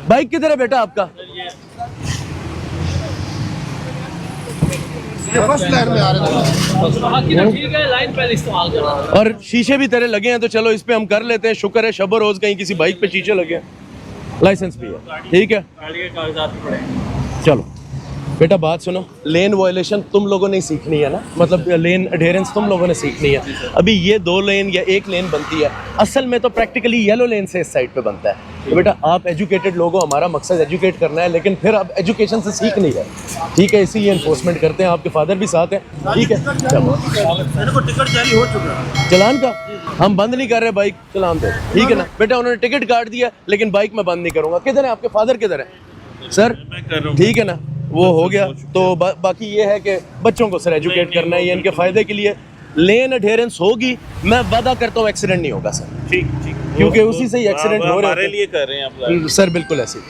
Bike किधर है बेटा आपका? फर्स्ट लाइन में आ रहे थे। ठीक है, लाइन पहले इस्तेमाल करा। और शीशे भी तेरे लगे हैं तो चलो इस पे हम कर लेते हैं। शुक्र है शब रोज कहीं किसी बाइक पे शीशे लगे हैं, लाइसेंस भी है, ठीक है। गाड़ी के कागजात भी पड़े हैं। चलो बेटा बात सुनो, लेन वायलेशन तुम लोगों ने सीखनी है ना, मतलब लेन अडेरेंस तुम लोगों ने सीखनी है। अभी ये 2 लेन या 1 लेन बनती है, असल में तो प्रैक्टिकली येलो लेन से इस साइड पे बनता है। तो बेटा आप एजुकेटेड लोग हो, हमारा मकसद एजुकेट करना है, लेकिन फिर आप एजुकेशन से सीख नहीं रहे, ठीक है। इसीलिए इन्फोर्समेंट करते हैं, आपके फादर भी साथ हैं, ठीक है। चलो मेरे को टिकट जारी हो चुका है। चलान का हम बंद नहीं कर रहे, बाइक चलान दो, ठीक है ना बेटा। उन्होंने टिकट काट दिया लेकिन बाइक मैं बंद नहीं करूंगा। किधर है आपके फादर, किधर है सर? ठीक है ना, वो हो गया। तो बाकी ये है कि बच्चों को सर एजुकेट करना है, ये इनके फायदे के लिए। लेन अडेरेंस होगी, मैं वादा करता हूँ एक्सीडेंट नहीं होगा सर, ठीक ठीक, क्योंकि उसी से ही एक्सीडेंट हो रहे हमारे हैं लिए कर रहे हैं आप। सर, बिल्कुल ऐसे ही।